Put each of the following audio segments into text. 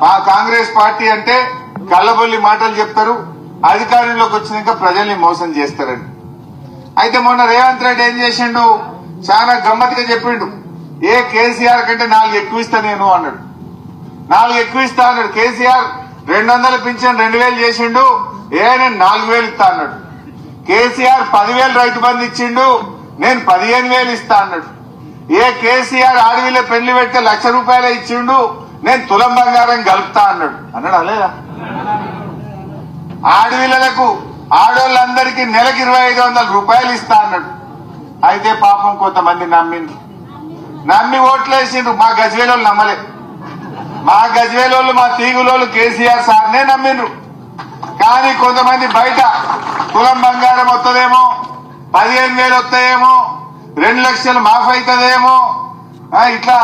మా కాంగ్రెస్ పార్టీ అంటే కళ్ళబొల్లి మాటలు చెప్తారు, అధికారంలోకి వచ్చినాక ప్రజల్ని మోసం చేస్తారని. అయితే మొన్న రేవంత్ రెడ్డి ఏం చేసిండు, చాలా గమ్మత్తుగా చెప్పిండు. కేసీఆర్ కంటే 4 ఎక్కువ ఇస్తా నేను అన్నాడు. 4 ఎక్కువ ఇస్తా అన్నాడు. కేసీఆర్ 200 పింఛన్ 2000 చేసిండు, నేను 4000 ఇస్తా అన్నాడు. కేసీఆర్ 10,000 రైతు బంధు ఇచ్చిండు, నేను 15,000 ఇస్తా అన్నాడు. కేసీఆర్ ఆడవిలో పెళ్లి పెడితే ₹1,00,000 ఇచ్చిండు, నేను తులం బంగారం కలుపుతా అన్నాడు. అలేదా? ఆడవిలకు ఆడోళ్ళందరికీ నెలకు ₹2,500 ఇస్తా అన్నాడు. అయితే పాపం కొంతమంది నమ్మి ఓట్లేసిండ్రు. మా గజ్వేలోళ్ళు నమ్మలే. మా గజ్వేలోళ్ళు, మా తీగులోళ్ళు కేసీఆర్ సార్నే నమ్మిండ్రు. కానీ కొంతమంది బయట తులం బంగారం వస్తుందేమో, 15,000 వస్తాయేమో, 2 లక్షలు మాఫ్ అవుతుందేమో, ఇట్లా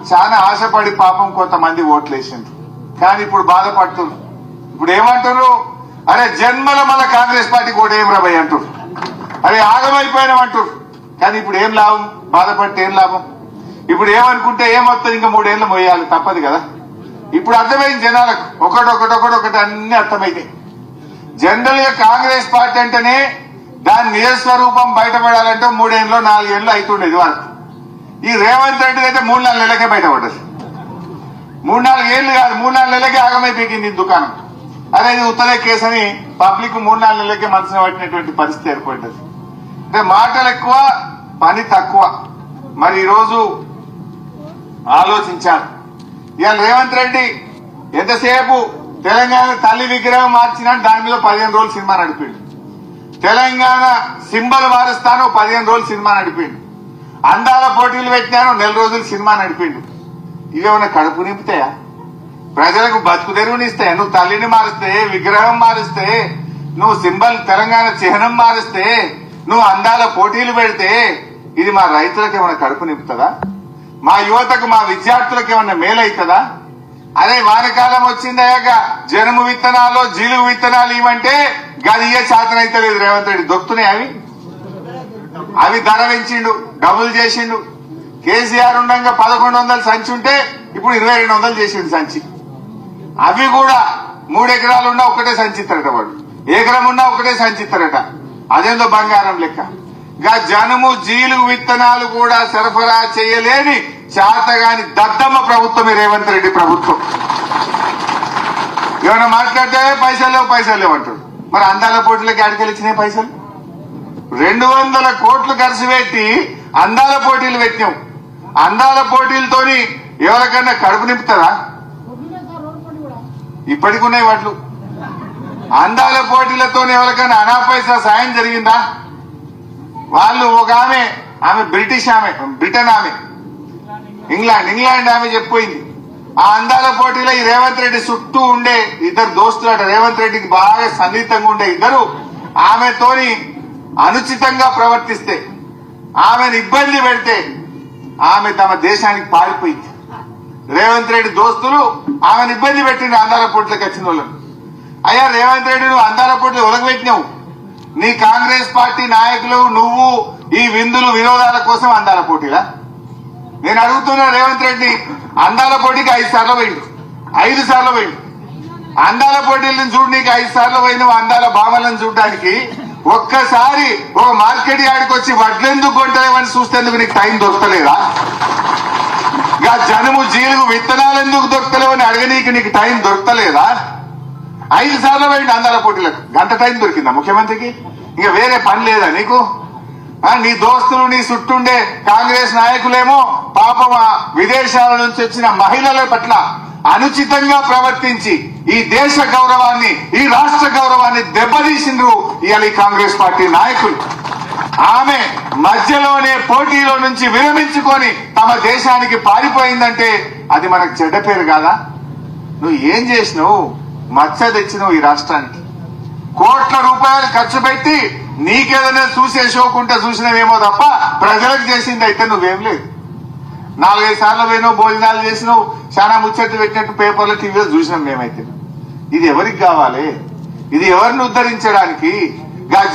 చాలా ఆశపడి పాపం కొంతమంది ఓట్లేసిండ్రు. కానీ ఇప్పుడు బాధపడుతున్నారు. ఇప్పుడు ఏమంటారు, అరే జన్మలో మళ్ళా కాంగ్రెస్ పార్టీకి ఓటు ఏం రాబోయ్ అంటారు. అరే ఆగమైపోయినామంటారు. కానీ ఇప్పుడు ఏం లాభం, బాధపడితే ఏం లాభం? ఇప్పుడు ఏమనుకుంటే ఏమవుతుంది, ఇంకా 3 ఏళ్ళు మోయాలి, తప్పదు కదా. ఇప్పుడు అర్థమైంది జనాలకు, ఒకటి అన్ని అర్థమైతాయి. జనరల్ గా కాంగ్రెస్ పార్టీ అంటేనే దాని నిజస్వరూపం బయటపడాలంటే 3 ఏళ్ళు 4 ఏళ్ళు అవుతుండేది వరకు. ఈ రేవంత్ రెడ్డి అయితే 3-4 నెలలకే బయటపడ్డది. 3-4 ఏళ్ళు కాదు, 3-4 నెలలకే ఆగమైపోయింది దుకాణం. అదే ఉత్తరే కేసు అని పబ్లిక్ 3-4 నెలలకే మనసున పట్టినటువంటి పరిస్థితి ఏర్పడ్డది. అంటే మాటలు ఎక్కువ, పని తక్కువ. మరి ఈరోజు ఆలోచించారు. ఇవాళ రేవంత్ రెడ్డి ఎంతసేపు తెలంగాణ తల్లి విగ్రహం మార్చినా దాని మీద 15 రోజులు సినిమా నడిపిండు. తెలంగాణ సింబల్ మారుస్తాను 15 రోజులు సినిమా నడిపిండు. అందాల పోటీలు పెట్టినాను 1 రోజులు సినిమా నడిపిండు. ఇవేమన్నా కడుపు నింపుతాయా? ప్రజలకు బతుకు తెరువునిస్తాయా? నువ్వు తల్లిని మారుస్తే, విగ్రహం మారుస్తే, నువ్వు సింబల్ తెలంగాణ చిహ్నం మారుస్తే, నువ్వు అందాల పోటీలు పెడితే ఇది మా రైతులకు ఏమైనా కడుపు నింపుతుందా? మా యువతకు, మా విద్యార్థులకు ఏమన్నా మేలవుతుందా? అదే వానకాలం వచ్చిందయ్యాక జనుము విత్తనాలు, జీలుగు విత్తనాలు ఇవ్వంటే గది శాతనైతే లేదు. రేవంత్ రెడ్డి దొక్కుతున్నాయి. అవి ధర పెంచిండు, డబుల్ చేసిండు. కేసీఆర్ ఉండగా 1100 సంచి ఉంటే ఇప్పుడు 2200 చేసిండు సంచి. అవి కూడా 3 ఎకరాలు ఉన్నా ఒకటే సంచి ఇస్తారట, వాడు ఎకరం ఉన్నా ఒకటే సంచి ఇస్తారట. అదేందో బంగారం లెక్క. జనుము జీలుగు విత్తనాలు కూడా సరఫరా చేయలేని చేతగాని దద్దమ్మ ప్రభుత్వం ఈ రేవంత్ రెడ్డి ప్రభుత్వం. ఏమైనా మాట్లాడితే పైసలు లేవు అంటాడు. మరి అందాల పోటీలకి అడికెళ్ళిచ్చినాయి పైసలు. 200 కోట్లు ఖర్చు పెట్టి అందాల పోటీలు పెట్టినాం. అందాల పోటీలతోని ఎవరికన్నా కడుపు నింపుతారా? ఇప్పటికి ఉన్నాయి వాట్లు. అందాల పోటీలతో ఎవరికైనా అనాపైసా సాయం జరిగిందా? వాళ్ళు ఒక ఆమె బ్రిటన్ ఆమె, ఇంగ్లాండ్ ఆమె చెప్పిపోయింది. ఆ అందాల పోటీలో ఈ రేవంత్ రెడ్డి చుట్టూ ఉండే 2 దోస్తులట, రేవంత్ రెడ్డికి బాగా సన్నిహితంగా ఉండే 2 ఆమెతోని అనుచితంగా ప్రవర్తిస్తే, ఆమెను ఇబ్బంది పెడితే ఆమె తమ దేశానికి పారిపోయింది. రేవంత్ రెడ్డి దోస్తులు ఆమెను ఇబ్బంది పెట్టింది అందాల పోటీలకు వచ్చిన వాళ్ళను. అయ్యా రేవంత్ రెడ్డి, నువ్వు అందాల పోటీలు ఒలగబెట్టినావు. నీ కాంగ్రెస్ పార్టీ నాయకులు, నువ్వు ఈ విందులు వినోదాల కోసం అందాల పోటీలా? నేను అడుగుతున్నా రేవంత్ రెడ్డి, అందాల పోటీకి 5 సార్లు పోయిండు. 5 సార్లు పోయిండు. అందాల పోటీలను చూడు, నీకు 5 సార్లు పోయినావు. అందాల భామలను చూడడానికి ఒక్కసారి ఒక మార్కెట్ యార్డ్కి వచ్చి వడ్లెందుకు కొంటామని చూస్తేందుకు నీకు టైం దొరకలేదా? జనుము జీలుగు విత్తనాలు ఎందుకు దొరకలేవని అడగనీకి నీకు టైం దొరకలేదా? 5 సార్లు పోయిండు అందాల పోటీలకు. గంట టైం దొరికిందా ముఖ్యమంత్రికి? ఇంకా వేరే పని లేదా నీకు? నీ దోస్తులు, నీ చుట్టుండే కాంగ్రెస్ నాయకులేమో పాపం విదేశాల నుంచి వచ్చిన మహిళల పట్ల అనుచితంగా ప్రవర్తించి ఈ దేశ గౌరవాన్ని, ఈ రాష్ట్ర గౌరవాన్ని దెబ్బతీసిండ్రు ఇవాళ ఈ కాంగ్రెస్ పార్టీ నాయకులు. ఆమె మధ్యలోనే పోటీలో నుంచి విరమించుకొని తమ దేశానికి పారిపోయిందంటే అది మనకు చెడ్డ పేరు కాదా? నువ్వు ఏం చేసినావు? మచ్చ తెచ్చినావు ఈ రాష్ట్రానికి. కోట్ల రూపాయలు ఖర్చు పెట్టి నీకేదైనా చూసే షోకుంటే చూసినవేమో తప్ప ప్రజలకు చేసింది అయితే నువ్వేం లేదు. 4-5 సార్లు పోయినావు, భోజనాలు చేసినావు, చాలా ముచ్చట్లు పెట్టినట్టు పేపర్లో, టీవీలో చూసినాం మేమైతే. ఇది ఎవరికి కావాలి? ఇది ఎవరిని ఉద్ధరించడానికి?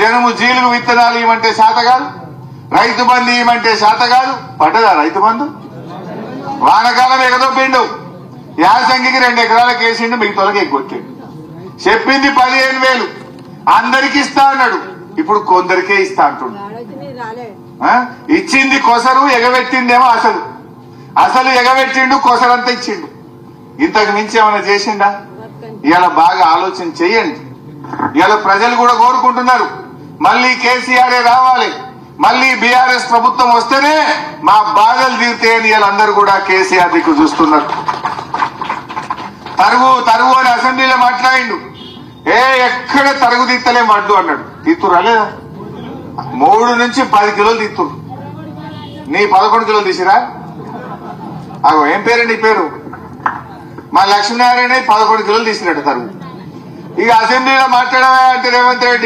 జనుము జీలుగు విత్తనాలు ఇవ్వమంటే శాత కాదు, రైతు బంధు ఇవ్వమంటే శాత కాదు. పడ్డదా రైతు బంధు? వానకాలం ఎగదొబ్బిండు. యాసంగికి 2 ఎకరాలకు వేసిండు, మిగతాలకు ఎగ్గొట్టాడు. చెప్పింది 15,000 అందరికి ఇస్తా అన్నాడు, ఇప్పుడు కొందరికే ఇస్తా అంటుండు. ఇచ్చింది కొసరు, ఎగబెట్టిందేమో అసలు ఎగబెట్టిండు, కొసరంతా ఇచ్చిండు. ఇంతకు మించి ఏమైనా చేసిండా? ఇలా బాగా ఆలోచన చెయ్యండి. ఇలా ప్రజలు కూడా కోరుకుంటున్నారు మళ్ళీ కేసీఆర్ రావాలి, మళ్ళీ బీఆర్ఎస్ ప్రభుత్వం వస్తేనే మా బాధలు తీరుతాయని వీళ్ళందరూ కూడా కేసీఆర్ దిక్కు చూస్తున్నారు. తరుగు అని అసెంబ్లీలో మాట్లాడిండు. ఎక్కడ తరుగు తీస్తలే మడ్డు అన్నాడు. తీస్తురా లేదా? 3 నుంచి 10 కిలోలు తీస్తురు. నీ 11 కిలోలు తీసిరా? అగో ఏం పేరండి ఈ పేరు? మా లక్ష్మీనారాయణ 11 కిలోలు తీసినట్టు తరుగు. ఇక అసెంబ్లీలో మాట్లాడమే అంటే రేవంత్ రెడ్డి